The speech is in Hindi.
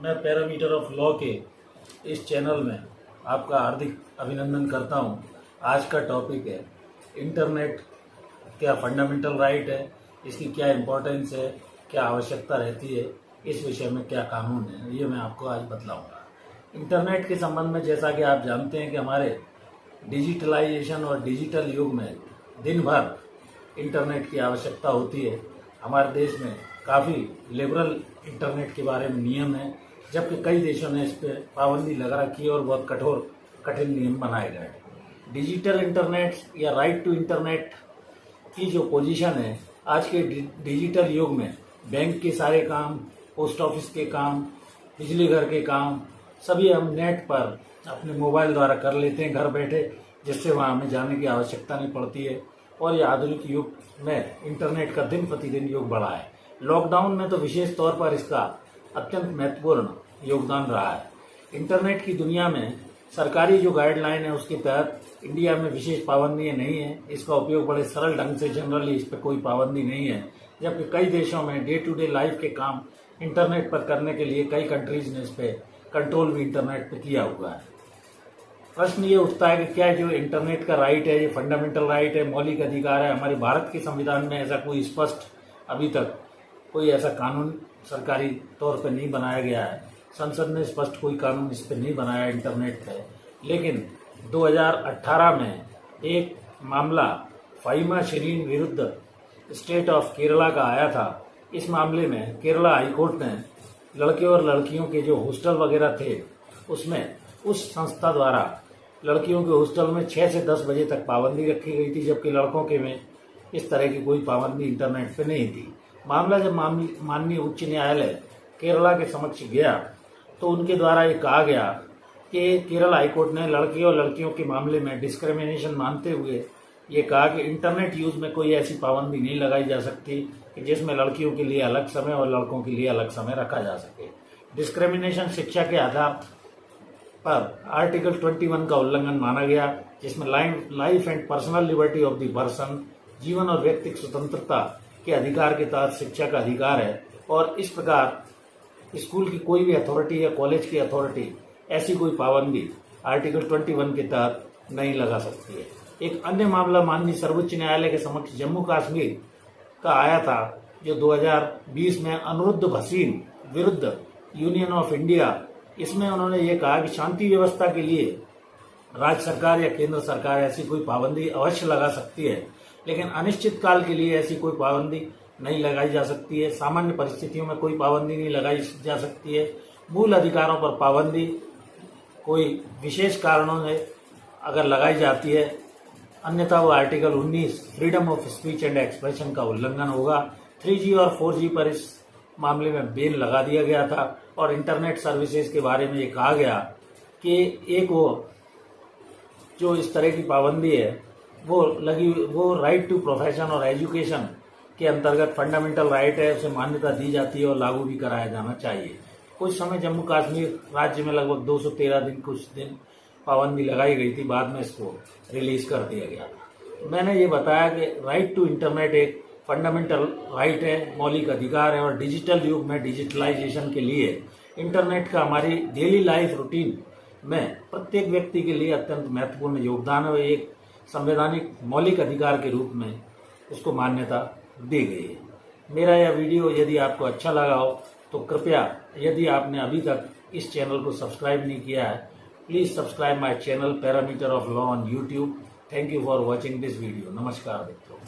मैं पैरामीटर ऑफ लॉ के इस चैनल में आपका हार्दिक अभिनंदन करता हूं। आज का टॉपिक है इंटरनेट क्या फंडामेंटल राइट है, इसकी क्या इम्पोर्टेंस है, क्या आवश्यकता रहती है, इस विषय में क्या कानून है, ये मैं आपको आज बतलाऊंगा। इंटरनेट के संबंध में जैसा कि आप जानते हैं कि हमारे डिजिटलाइजेशन और डिजिटल युग में दिन भर इंटरनेट की आवश्यकता होती है। हमारे देश में काफ़ी लिबरल इंटरनेट के बारे में नियम है, जबकि कई देशों ने इस पर पाबंदी लगा रखी है और बहुत कठिन नियम बनाए गए हैं। डिजिटल इंटरनेट या राइट टू इंटरनेट की जो पोजीशन है आज के डिजिटल युग में, बैंक के सारे काम, पोस्ट ऑफिस के काम, बिजली घर के काम सभी हम नेट पर अपने मोबाइल द्वारा कर लेते हैं घर बैठे, जिससे वहाँ हमें जाने की आवश्यकता नहीं पड़ती है। और ये आधुनिक युग में इंटरनेट का दिन प्रतिदिन योग बढ़ा है। लॉकडाउन में तो विशेष तौर पर इसका अत्यंत महत्वपूर्ण योगदान रहा है। इंटरनेट की दुनिया में सरकारी जो गाइडलाइन है उसके तहत इंडिया में विशेष पाबंदियां नहीं है। इसका उपयोग बड़े सरल ढंग से, जनरली इस पर कोई पाबंदी नहीं है, जबकि कई देशों में डे टू डे लाइफ के काम इंटरनेट पर करने के लिए कई कंट्रीज ने इस पर कंट्रोल भी इंटरनेट पर किया हुआ है। प्रश्न ये उठता है कि क्या जो इंटरनेट का राइट है ये फंडामेंटल राइट है, मौलिक अधिकार है। हमारे भारत के संविधान में ऐसा कोई स्पष्ट अभी तक कोई ऐसा कानून सरकारी तौर पर नहीं बनाया गया है। संसद ने स्पष्ट कोई कानून इस पर नहीं बनाया इंटरनेट पे। लेकिन 2018 में एक मामला फाहिमा शिरीन विरुद्ध स्टेट ऑफ केरला का आया था। इस मामले में केरला हाईकोर्ट ने लड़के और लड़कियों के जो हॉस्टल वगैरह थे उसमें उस संस्था द्वारा लड़कियों के हॉस्टल में 6 से 10 बजे तक पाबंदी रखी गई थी, जबकि लड़कों के में इस तरह की कोई पाबंदी इंटरनेट पे नहीं थी। मामला जब माननीय उच्च न्यायालय केरला के समक्ष गया तो उनके द्वारा ये कहा गया कि केरला हाईकोर्ट ने लड़के और लड़कियों के मामले में डिस्क्रिमिनेशन मानते हुए ये कहा कि इंटरनेट यूज में कोई ऐसी पाबंदी नहीं लगाई जा सकती कि जिसमें लड़कियों के लिए अलग समय और लड़कों के लिए अलग समय रखा जा सके। डिस्क्रिमिनेशन शिक्षा के आधार पर आर्टिकल 21 का उल्लंघन माना गया, जिसमें life and personal liberty of the person, जीवन और व्यक्तिगत स्वतंत्रता के अधिकार के तहत शिक्षा का अधिकार है। और इस प्रकार स्कूल की कोई भी अथॉरिटी या कॉलेज की अथॉरिटी ऐसी कोई पाबंदी आर्टिकल 21 के तहत नहीं लगा सकती है। एक अन्य मामला माननीय सर्वोच्च न्यायालय के समक्ष जम्मू कश्मीर का आया था, जो 2020 में अनिरुद्ध भसीन विरुद्ध यूनियन ऑफ इंडिया। इसमें उन्होंने ये कहा कि शांति व्यवस्था के लिए राज्य सरकार या केंद्र सरकार ऐसी कोई पाबंदी अवश्य लगा सकती है, लेकिन अनिश्चित काल के लिए ऐसी कोई पाबंदी नहीं लगाई जा सकती है। सामान्य परिस्थितियों में कोई पाबंदी नहीं लगाई जा सकती है। मूल अधिकारों पर पाबंदी कोई विशेष कारणों से अगर लगाई जाती है, अन्यथा वो article 19 freedom of speech and expression का उल्लंघन होगा। 3G और 4G पर इस मामले में बैन लगा दिया गया था। और इंटरनेट सर्विसेज के बारे में ये कहा गया कि एक वो जो इस तरह की पाबंदी है वो राइट टू प्रोफेशन और एजुकेशन के अंतर्गत फंडामेंटल राइट है, उसे मान्यता दी जाती है और लागू भी कराया जाना चाहिए। कुछ समय जम्मू कश्मीर राज्य में लगभग 213 दिन कुछ दिन पाबंदी लगाई गई थी, बाद में इसको रिलीज कर दिया गया था। मैंने ये बताया कि राइट टू इंटरनेट एक फंडामेंटल राइट है, मौलिक अधिकार है। और डिजिटल युग में डिजिटलाइजेशन के लिए इंटरनेट का हमारी डेली लाइफ रूटीन में प्रत्येक व्यक्ति के लिए अत्यंत महत्वपूर्ण योगदान है। एक संवैधानिक मौलिक अधिकार के रूप में उसको मान्यता दी गई है। मेरा यह वीडियो यदि आपको अच्छा लगा हो तो कृपया, यदि आपने अभी तक इस चैनल को सब्सक्राइब नहीं किया है, please subscribe my channel parameter of law on YouTube. Thank you for watching this video. नमस्कार मित्रों।